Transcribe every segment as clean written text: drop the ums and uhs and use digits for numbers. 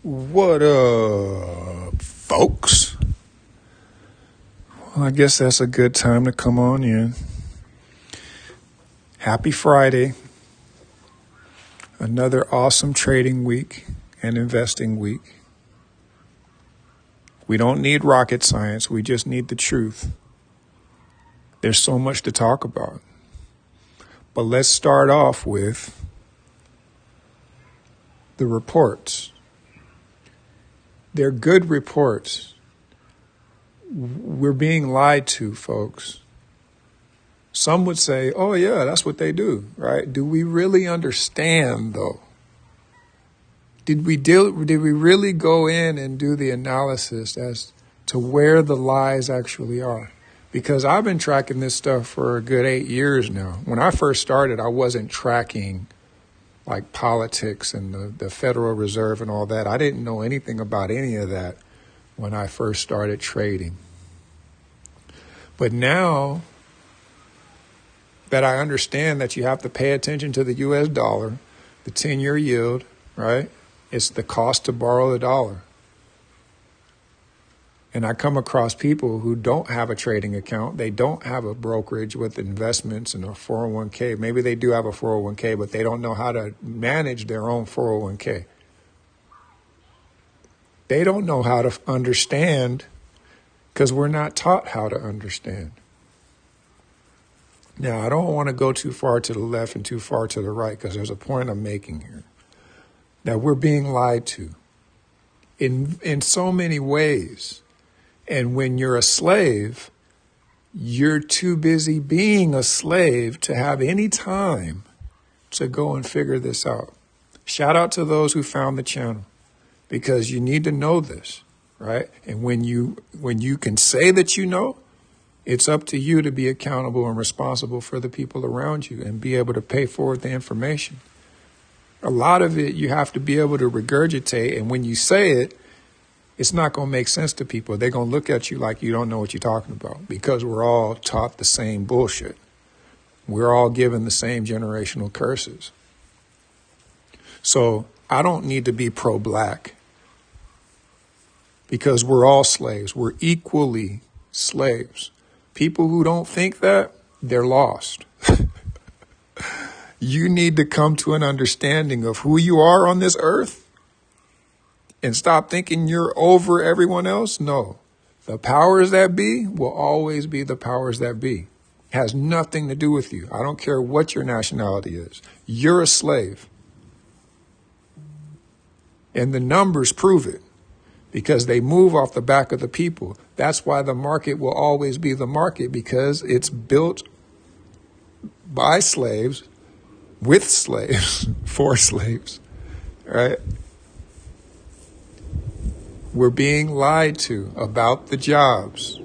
What up, folks? Well, I guess that's a good time to come on in. Happy Friday. Another awesome trading week and investing week. We don't need rocket science. We just need the truth. There's so much to talk about. But let's start off with the reports. They're good reports. We're being lied to, folks. Some would say, oh yeah, that's what they do, right? Do we really understand, though? Did we really go in and do the analysis as to where the lies actually are? Because I've been tracking this stuff for a good 8 years now. When I first started, I wasn't tracking like politics and the Federal Reserve and all that. I didn't know anything about any of that when I first started trading. But now that I understand that you have to pay attention to the US dollar, the 10-year yield, right? It's the cost to borrow the dollar. And I come across people who don't have a trading account. They don't have a brokerage with investments and a 401k. Maybe they do have a 401k, but they don't know how to manage their own 401k. They don't know how to understand because we're not taught how to understand. Now, I don't want to go too far to the left and too far to the right because there's a point I'm making here. That we're being lied to in so many ways. And when you're a slave, you're too busy being a slave to have any time to go and figure this out. Shout out to those who found the channel because you need to know this, right? And when you can say that you know, it's up to you to be accountable and responsible for the people around you and be able to pay forward the information. A lot of it you have to be able to regurgitate, and when you say it, it's not going to make sense to people. They're going to look at you like you don't know what you're talking about because we're all taught the same bullshit. We're all given the same generational curses. So I don't need to be pro-black because we're all slaves. We're equally slaves. People who don't think that, they're lost. You need to come to an understanding of who you are on this earth and stop thinking you're over everyone else. No, the powers that be will always be the powers that be. It has nothing to do with you. I don't care what your nationality is. You're a slave. And the numbers prove it because they move off the back of the people. That's why the market will always be the market because it's built by slaves, with slaves, for slaves, right? We're being lied to about the jobs.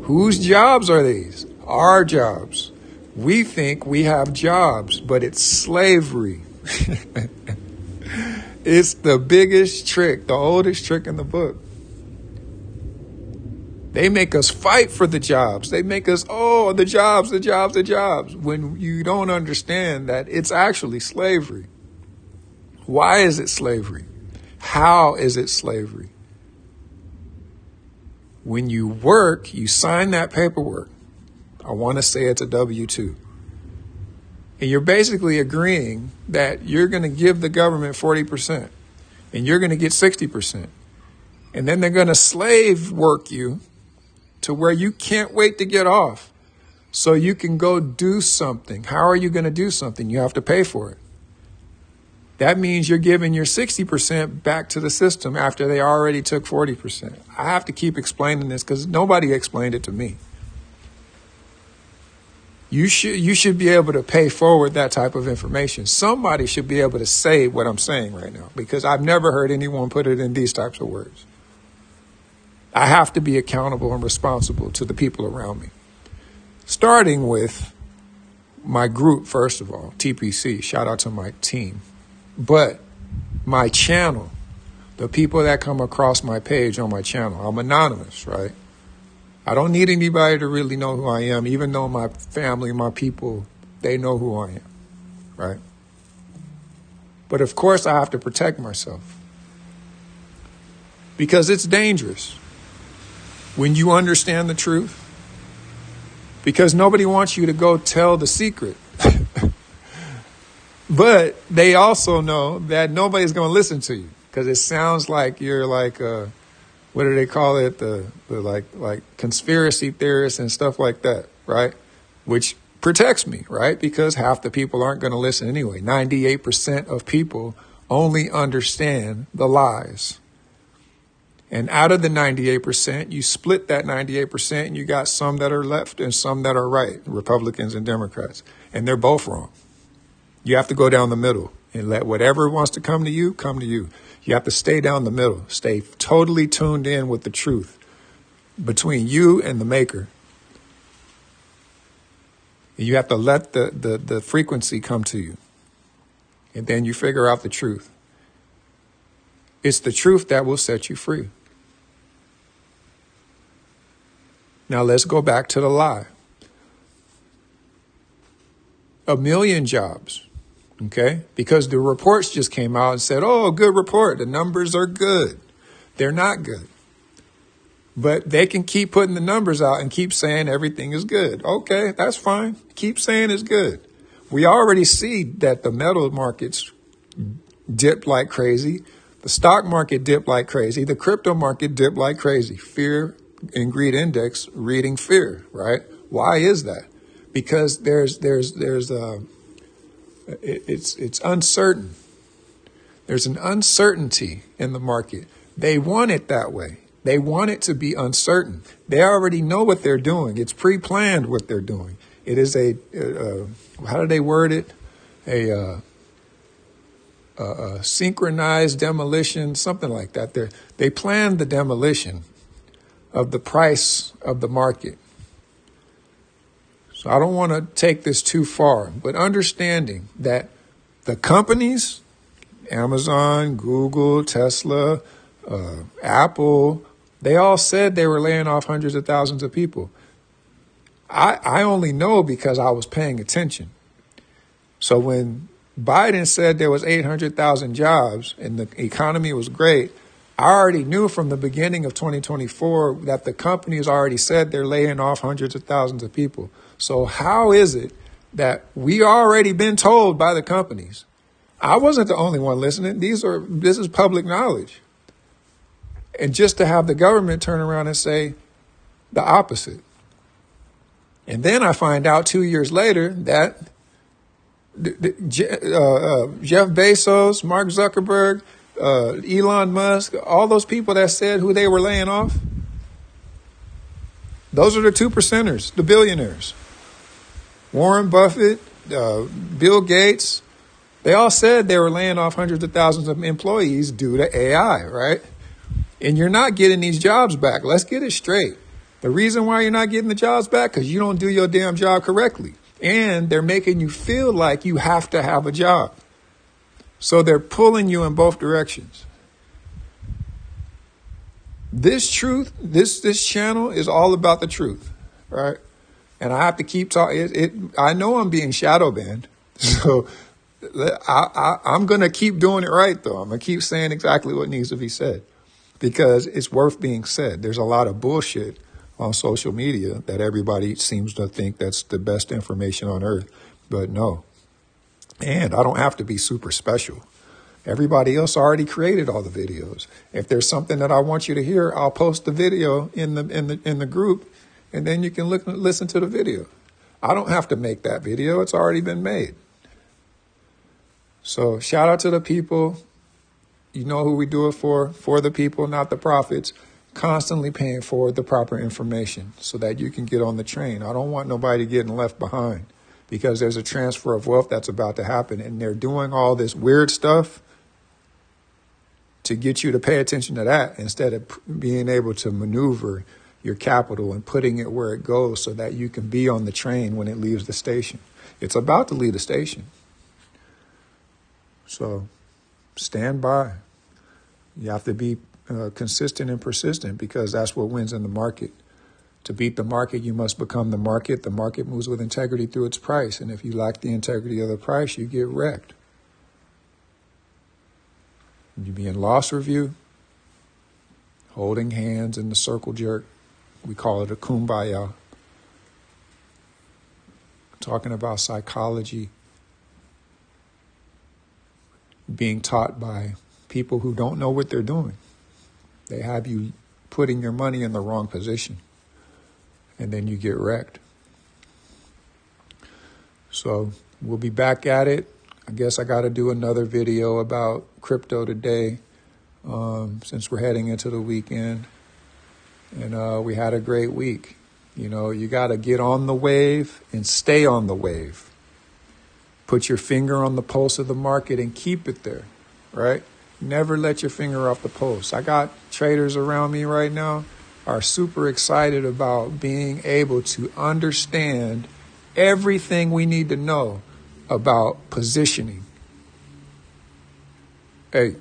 Whose jobs are these? Our jobs. We think we have jobs, but it's slavery. It's the biggest trick, the oldest trick in the book. They make us fight for the jobs. They make us, oh, the jobs, the jobs, the jobs. When you don't understand that it's actually slavery. Why is it slavery? How is it slavery? When you work, you sign that paperwork. I want to say it's a W-2. And you're basically agreeing that you're going to give the government 40% and you're going to get 60%. And then they're going to slave work you to where you can't wait to get off so you can go do something. How are you going to do something? You have to pay for it. That means you're giving your 60% back to the system after they already took 40%. I have to keep explaining this because nobody explained it to me. You should be able to pay forward that type of information. Somebody should be able to say what I'm saying right now because I've never heard anyone put it in these types of words. I have to be accountable and responsible to the people around me. Starting with my group, first of all, TPC, shout out to my team. But my channel, the people that come across my page on my channel, I'm anonymous, right? I don't need anybody to really know who I am, even though my family, my people, they know who I am, right? But of course I have to protect myself. because it's dangerous when you understand the truth, because nobody wants you to go tell the secret. But they also know that nobody's going to listen to you because it sounds like you're like, what do they call it? The like conspiracy theorists and stuff like that, right? Which protects me, right? Because half the people aren't going to listen anyway. 98% of people only understand the lies. And out of the 98%, you split that 98% and you got some that are left and some that are right, Republicans and Democrats. And they're both wrong. You have to go down the middle and let whatever wants to come to you, come to you. You have to stay down the middle, stay totally tuned in with the truth between you and the maker. And you have to let the frequency come to you. And then you figure out the truth. It's the truth that will set you free. Now let's go back to the lie. 1 million jobs. Okay, because the reports just came out and said, oh, good report. The numbers are good. They're not good. But they can keep putting the numbers out and keep saying everything is good. Okay, that's fine. Keep saying it's good. We already see that the metal markets dipped like crazy. The stock market dipped like crazy. The crypto market dipped like crazy. Fear and greed index reading fear, right? Why is that? Because it's uncertain. There's an uncertainty in the market. They want it that way. They want it to be uncertain. They already know what they're doing. It's pre-planned what they're doing. It is how do they word it? A synchronized demolition, something like that. They planned the demolition of the price of the market. So I don't want to take this too far, but understanding that the companies, Amazon, Google, Tesla, Apple, they all said they were laying off hundreds of thousands of people. I only know because I was paying attention. So when Biden said there was 800,000 jobs and the economy was great, I already knew from the beginning of 2024 that the companies already said they're laying off hundreds of thousands of people. So how is it that we already been told by the companies? I wasn't the only one listening. This is public knowledge. And just to have the government turn around and say the opposite. And then I find out 2 years later that Jeff Bezos, Mark Zuckerberg, Elon Musk, all those people that said who they were laying off, those are the 2%ers, the billionaires. Warren Buffett, Bill Gates, they all said they were laying off hundreds of thousands of employees due to AI, right? And you're not getting these jobs back. Let's get it straight. The reason why you're not getting the jobs back, because you don't do your damn job correctly. And they're making you feel like you have to have a job. So they're pulling you in both directions. This truth, this channel is all about the truth, right? And I have to keep talking. I know I'm being shadow banned, so I'm going to keep doing it right, though. I'm going to keep saying exactly what needs to be said because it's worth being said. There's a lot of bullshit on social media that everybody seems to think that's the best information on earth, but no. And I don't have to be super special. Everybody else already created all the videos. If there's something that I want you to hear, I'll post the video in the group, and then you can listen to the video. I don't have to make that video. It's already been made. So shout out to the people. You know who we do it for the people, not the profits. Constantly paying for the proper information so that you can get on the train. I don't want nobody getting left behind because there's a transfer of wealth that's about to happen, and they're doing all this weird stuff to get you to pay attention to that instead of being able to maneuver your capital and putting it where it goes so that you can be on the train when it leaves the station. It's about to leave the station. So stand by. You have to be consistent and persistent because that's what wins in the market. To beat the market, you must become the market. The market moves with integrity through its price. And if you lack the integrity of the price, you get wrecked. You be in loss review, holding hands in the circle jerk. We call it a kumbaya. Talking about psychology being taught by people who don't know what they're doing. They have you putting your money in the wrong position, and then you get wrecked. So we'll be back at it. I guess I got to do another video about crypto today, since we're heading into the weekend. And we had a great week. You know, you got to get on the wave and stay on the wave. Put your finger on the pulse of the market and keep it there, right? Never let your finger off the pulse. I got traders around me right now are super excited about being able to understand everything we need to know about positioning. Hey,